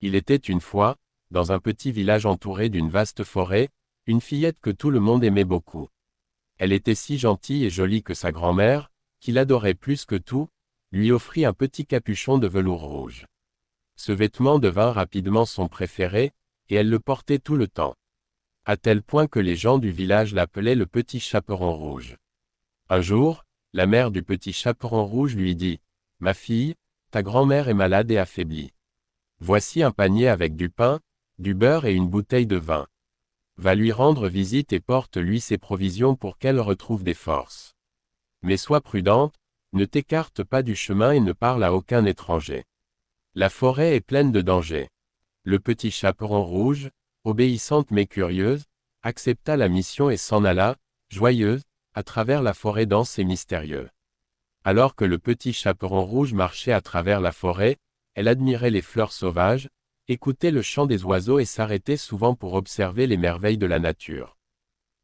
Il était une fois, dans un petit village entouré d'une vaste forêt, une fillette que tout le monde aimait beaucoup. Elle était si gentille et jolie que sa grand-mère, qui l'adorait plus que tout, lui offrit un petit capuchon de velours rouge. Ce vêtement devint rapidement son préféré, et elle le portait tout le temps. À tel point que les gens du village l'appelaient le petit chaperon rouge. Un jour, la mère du petit chaperon rouge lui dit « Ma fille, ta grand-mère est malade et affaiblie. Voici un panier avec du pain, du beurre et une bouteille de vin. Va lui rendre visite et porte-lui ses provisions pour qu'elle retrouve des forces. Mais sois prudente, ne t'écarte pas du chemin et ne parle à aucun étranger. La forêt est pleine de dangers. » Le petit chaperon rouge, obéissante mais curieuse, accepta la mission et s'en alla, joyeuse, à travers la forêt dense et mystérieuse. Alors que le petit chaperon rouge marchait à travers la forêt, elle admirait les fleurs sauvages, écoutait le chant des oiseaux et s'arrêtait souvent pour observer les merveilles de la nature.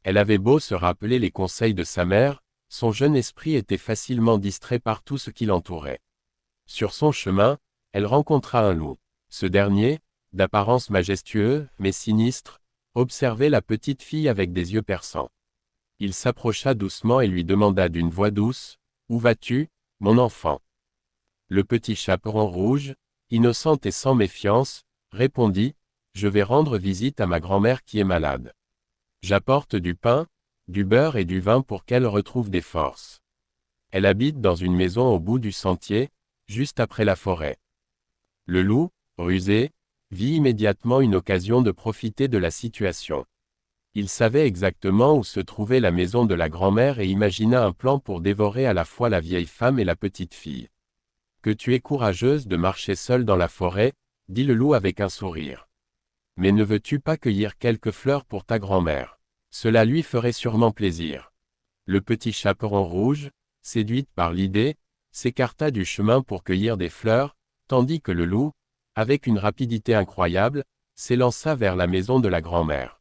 Elle avait beau se rappeler les conseils de sa mère, son jeune esprit était facilement distrait par tout ce qui l'entourait. Sur son chemin, elle rencontra un loup. Ce dernier, d'apparence majestueuse, mais sinistre, observait la petite fille avec des yeux perçants. Il s'approcha doucement et lui demanda d'une voix douce, « Où vas-tu, mon enfant ?» Le petit chaperon rouge, innocente et sans méfiance, répondit, « Je vais rendre visite à ma grand-mère qui est malade. J'apporte du pain, du beurre et du vin pour qu'elle retrouve des forces. Elle habite dans une maison au bout du sentier, juste après la forêt. » Le loup, rusé, vit immédiatement une occasion de profiter de la situation. Il savait exactement où se trouvait la maison de la grand-mère et imagina un plan pour dévorer à la fois la vieille femme et la petite fille. « Que tu es courageuse de marcher seule dans la forêt, » dit le loup avec un sourire. « Mais ne veux-tu pas cueillir quelques fleurs pour ta grand-mère? Cela lui ferait sûrement plaisir. » Le petit chaperon rouge, séduite par l'idée, s'écarta du chemin pour cueillir des fleurs, tandis que le loup, avec une rapidité incroyable, s'élança vers la maison de la grand-mère.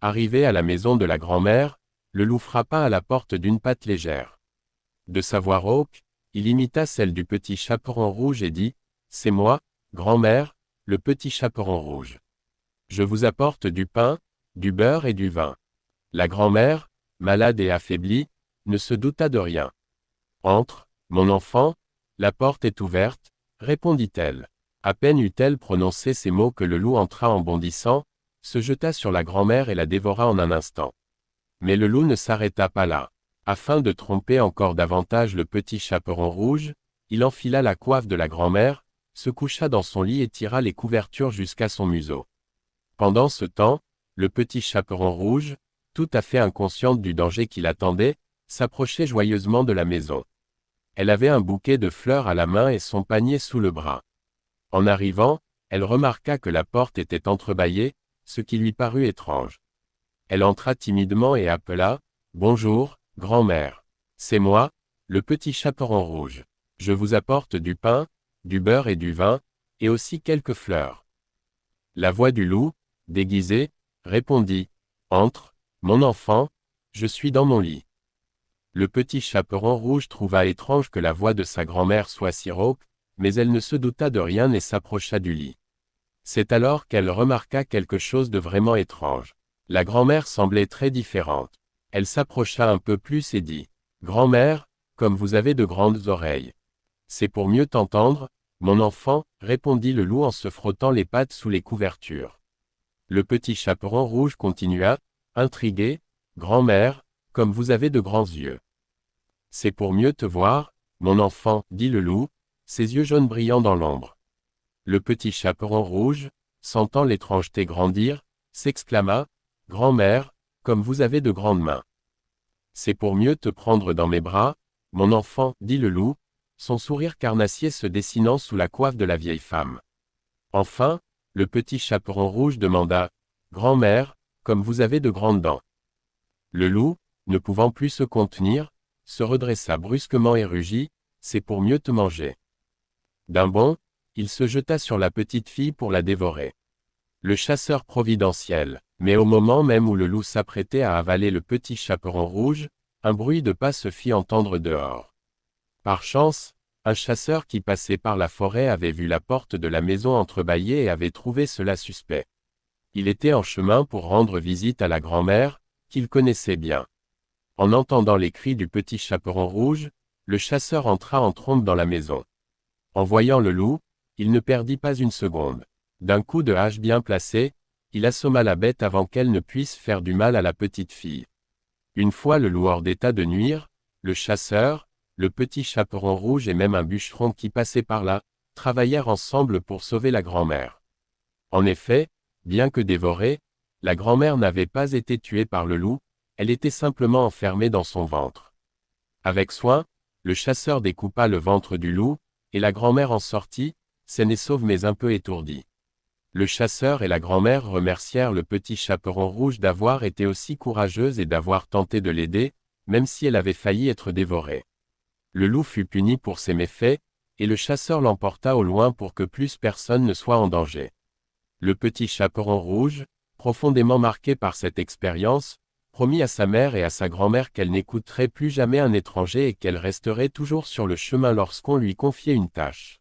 Arrivé à la maison de la grand-mère, le loup frappa à la porte d'une patte légère. De sa voix rauque, il imita celle du petit chaperon rouge et dit, « C'est moi, grand-mère, le petit chaperon rouge. Je vous apporte du pain, du beurre et du vin. » La grand-mère, malade et affaiblie, ne se douta de rien. « Entre, mon enfant, la porte est ouverte, » répondit-elle. À peine eut-elle prononcé ces mots que le loup entra en bondissant, se jeta sur la grand-mère et la dévora en un instant. Mais le loup ne s'arrêta pas là. Afin de tromper encore davantage le petit chaperon rouge, il enfila la coiffe de la grand-mère, se coucha dans son lit et tira les couvertures jusqu'à son museau. Pendant ce temps, le petit chaperon rouge, tout à fait inconsciente du danger qui l'attendait, s'approchait joyeusement de la maison. Elle avait un bouquet de fleurs à la main et son panier sous le bras. En arrivant, elle remarqua que la porte était entrebâillée, ce qui lui parut étrange. Elle entra timidement et appela, « Bonjour, grand-mère. C'est moi, le petit chaperon rouge. Je vous apporte du pain, du beurre et du vin, et aussi quelques fleurs. » La voix du loup, déguisée, répondit, « Entre, mon enfant, je suis dans mon lit. » Le petit chaperon rouge trouva étrange que la voix de sa grand-mère soit si rauque, mais elle ne se douta de rien et s'approcha du lit. C'est alors qu'elle remarqua quelque chose de vraiment étrange. La grand-mère semblait très différente. Elle s'approcha un peu plus et dit, « Grand-mère, comme vous avez de grandes oreilles. »« C'est pour mieux t'entendre, mon enfant, » répondit le loup en se frottant les pattes sous les couvertures. Le petit chaperon rouge continua, intrigué, « Grand-mère, comme vous avez de grands yeux. »« C'est pour mieux te voir, mon enfant, » dit le loup, ses yeux jaunes brillant dans l'ombre. Le petit chaperon rouge, sentant l'étrangeté grandir, s'exclama, « Grand-mère, comme vous avez de grandes mains. »« C'est pour mieux te prendre dans mes bras, mon enfant, » dit le loup, son sourire carnassier se dessinant sous la coiffe de la vieille femme. Enfin, le petit chaperon rouge demanda, « Grand-mère, comme vous avez de grandes dents. » Le loup, ne pouvant plus se contenir, se redressa brusquement et rugit, « C'est pour mieux te manger. » D'un bond, il se jeta sur la petite fille pour la dévorer. Le chasseur providentiel, mais au moment même où le loup s'apprêtait à avaler le petit chaperon rouge, un bruit de pas se fit entendre dehors. Par chance, Un chasseur qui passait par la forêt avait vu la porte de la maison entrebâillée et avait trouvé cela suspect. Il était en chemin pour rendre visite à la grand-mère, qu'il connaissait bien. En entendant les cris du petit chaperon rouge, le chasseur entra en trombe dans la maison. En voyant le loup, il ne perdit pas une seconde. D'un coup de hache bien placé, il assomma la bête avant qu'elle ne puisse faire du mal à la petite fille. Une fois le loup hors d'état de nuire, le chasseur, le petit chaperon rouge et même un bûcheron qui passait par là, travaillèrent ensemble pour sauver la grand-mère. En effet, bien que dévorée, la grand-mère n'avait pas été tuée par le loup, elle était simplement enfermée dans son ventre. Avec soin, le chasseur découpa le ventre du loup, et la grand-mère en sortit, saine et sauve mais un peu étourdie. Le chasseur et la grand-mère remercièrent le petit chaperon rouge d'avoir été aussi courageuse et d'avoir tenté de l'aider, même si elle avait failli être dévorée. Le loup fut puni pour ses méfaits, et le chasseur l'emporta au loin pour que plus personne ne soit en danger. Le petit chaperon rouge, profondément marqué par cette expérience, promit à sa mère et à sa grand-mère qu'elle n'écouterait plus jamais un étranger et qu'elle resterait toujours sur le chemin lorsqu'on lui confiait une tâche.